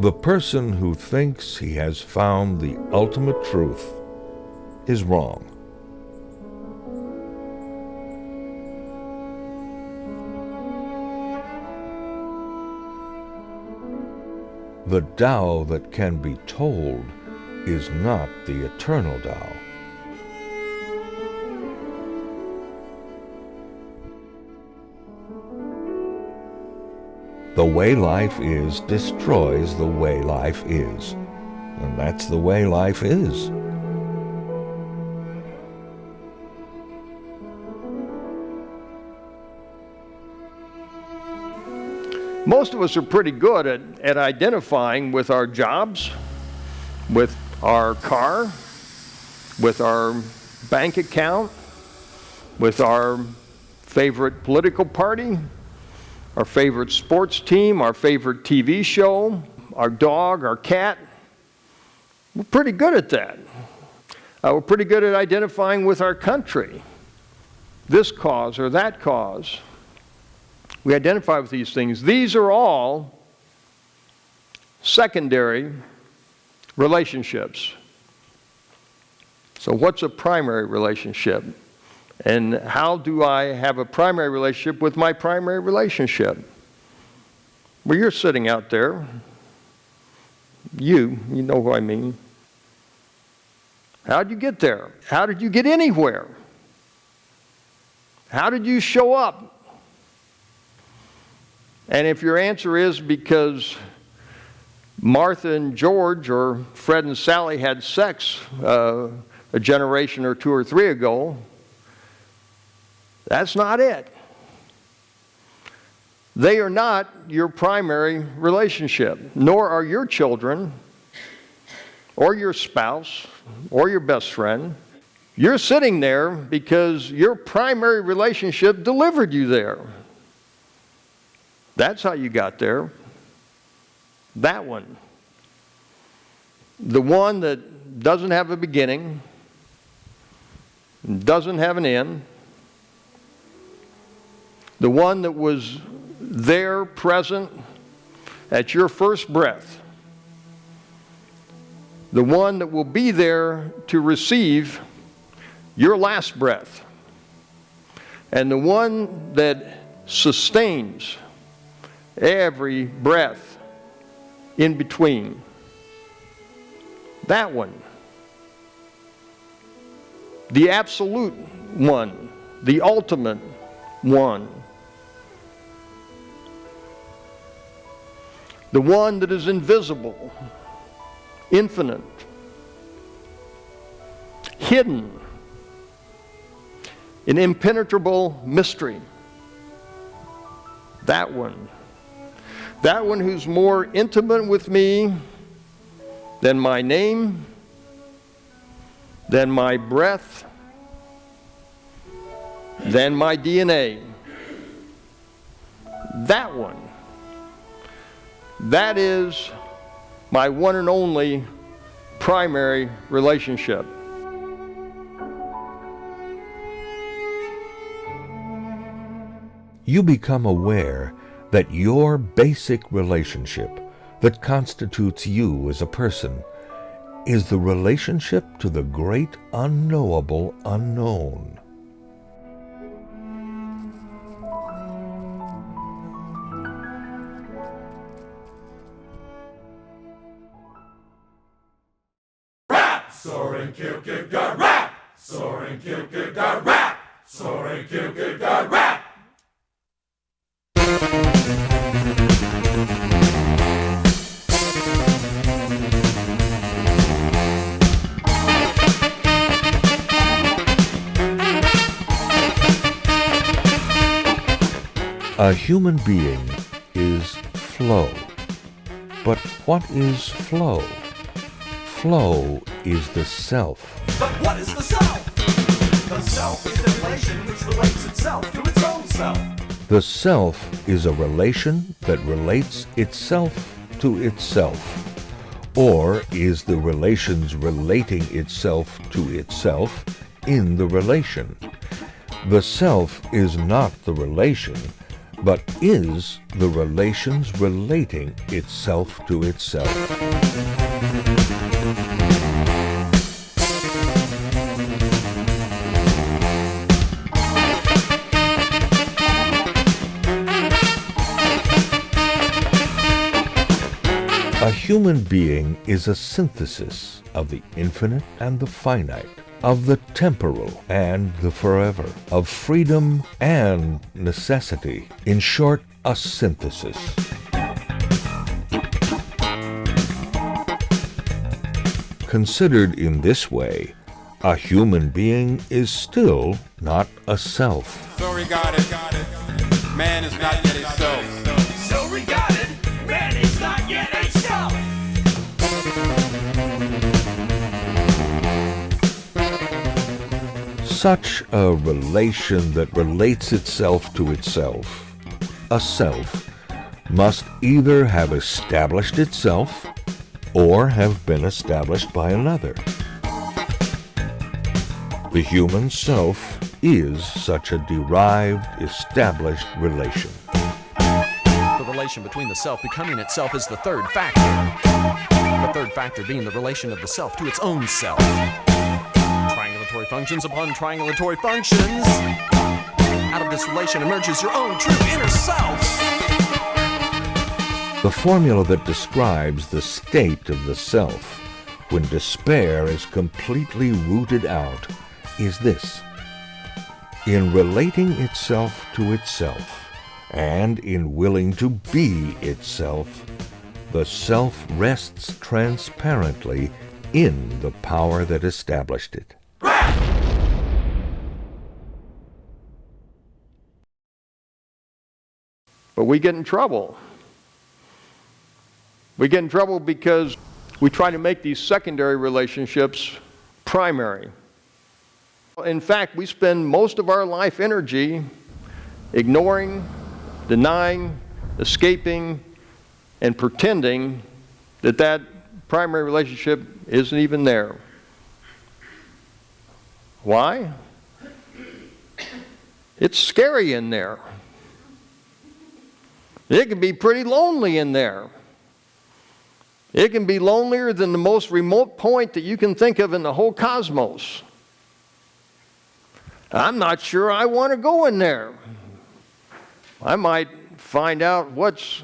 The person who thinks he has found the ultimate truth is wrong. The Tao that can be told is not the eternal Tao. The way life is destroys the way life is, and that's the way life is. Most of us are pretty good at identifying with our jobs, with our car, with our bank account, with our favorite political party, our favorite sports team, our favorite TV show, our dog, our cat. We're pretty good at that. We're pretty good at identifying with our country, this cause or that cause. We identify with these things. These are all secondary relationships. So what's a primary relationship? And how do I have a primary relationship with my primary relationship? Well, you're sitting out there. You know who I mean. How did you get there? How did you get anywhere? How did you show up? And if your answer is because Martha and George or Fred and Sally had sex a generation or two or three ago, that's not it. They are not your primary relationship, nor are your children, or your spouse, or your best friend. You're sitting there because your primary relationship delivered you there. That's how you got there. That one. The one that doesn't have a beginning, doesn't have an end. The one that was there, present, at your first breath. The one that will be there to receive your last breath. And the one that sustains every breath in between. That one. The absolute one. The ultimate one. The one that is invisible, infinite, hidden, an impenetrable mystery. That one. That one who's more intimate with me than my name, than my breath, than my DNA. That one. That is my one and only primary relationship. You become aware that your basic relationship that constitutes you as a person is the relationship to the great unknowable unknown. Soaring Kierkegaard rap! Soaring Kierkegaard rap! Soaring Kierkegaard rap! A human being is flow. But what is flow? Flow is the self. But what is the self? The self is the relation which relates itself to its own self. The self is a relation that relates itself to itself, or is the relations relating itself to itself in the relation. The self is not the relation. but is the relations relating itself to itself. A human being is a synthesis of the infinite and the finite, of the temporal and the forever, of freedom and necessity. In short, a synthesis. Considered in this way, a human being is still not a self. So regarded, man is not yet a self. So regarded, man is not yet a self. Such a relation that relates itself to itself, a self, must either have established itself or have been established by another. The human self is such a derived, established relation. The relation between the self becoming itself is the third factor. The third factor being the relation of the self to its own self. Triangulatory functions upon triangulatory functions. Out of this relation emerges your own true inner self. The formula that describes the state of the self when despair is completely rooted out is this: in relating itself to itself and in willing to be itself, the self rests transparently in the power that established it. But we get in trouble. We get in trouble because we try to make these secondary relationships primary. In fact, we spend most of our life energy ignoring, denying, escaping, and pretending that that primary relationship isn't even there. Why? It's scary in there. It can be pretty lonely in there. It can be lonelier than the most remote point that you can think of in the whole cosmos. I'm not sure I want to go in there. I might find out what's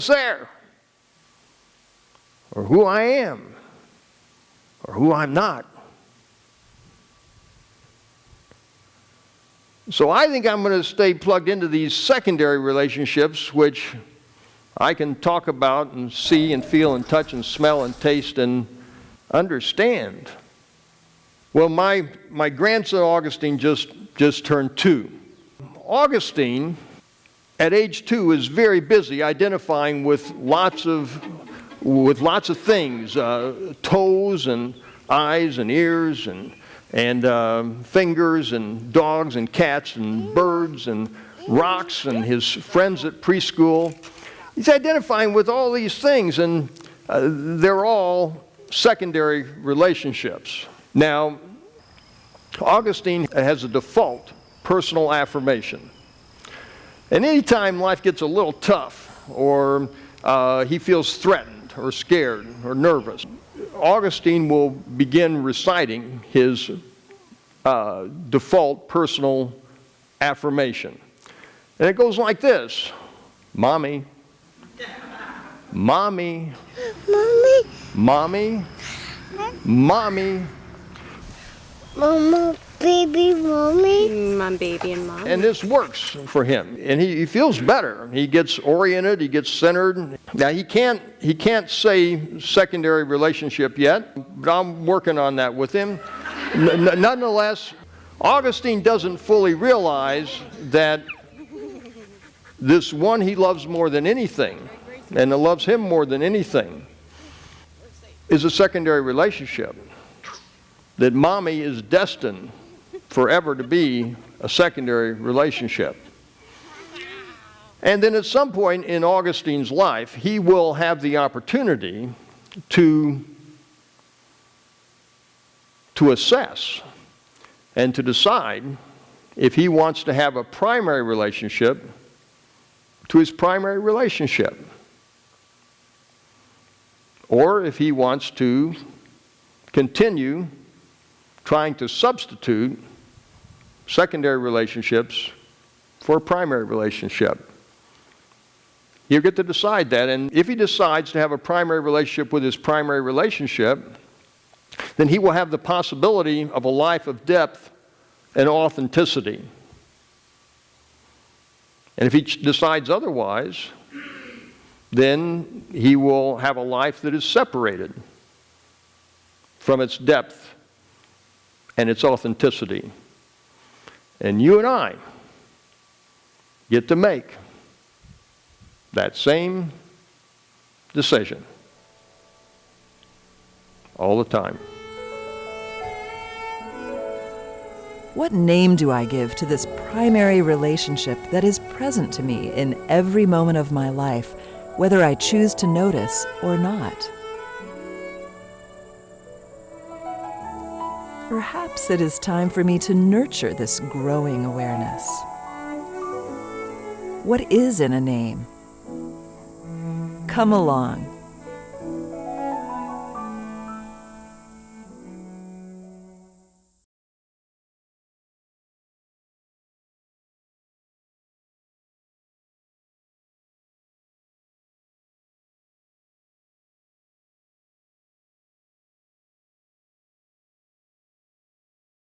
there, or who I am, or who I'm not. So I think I'm going to stay plugged into these secondary relationships, which I can talk about and see and feel and touch and smell and taste and understand. Well, my grandson Augustine just turned 2. Augustine, at age 2, is very busy identifying with lots of things, toes and eyes and ears and fingers and dogs and cats and birds and rocks and his friends at preschool. He's identifying with all these things, and they're all secondary relationships. Now, Augustine has a default personal affirmation. And anytime life gets a little tough, or he feels threatened or scared or nervous, Augustine will begin reciting his default personal affirmation. And it goes like this: Mommy, Mommy, Mommy, Mommy, Mommy. Mama, baby, mommy. Mom, baby, and mom. And this works for him. And he feels better. He gets oriented, he gets centered. Now he can't say secondary relationship yet, but I'm working on that with him. Nonetheless, Augustine doesn't fully realize that this one he loves more than anything, and that loves him more than anything, is a secondary relationship. That mommy is destined forever to be a secondary relationship. And then at some point in Augustine's life, he will have the opportunity to assess and to decide if he wants to have a primary relationship to his primary relationship. Or if he wants to continue trying to substitute secondary relationships for a primary relationship. You get to decide that, and if he decides to have a primary relationship with his primary relationship, then he will have the possibility of a life of depth and authenticity. And if he decides otherwise, then he will have a life that is separated from its depth and its authenticity. And you and I get to make that same decision all the time. What name do I give to this primary relationship that is present to me in every moment of my life, whether I choose to notice or not? Perhaps it is time for me to nurture this growing awareness. What is in a name? Come along.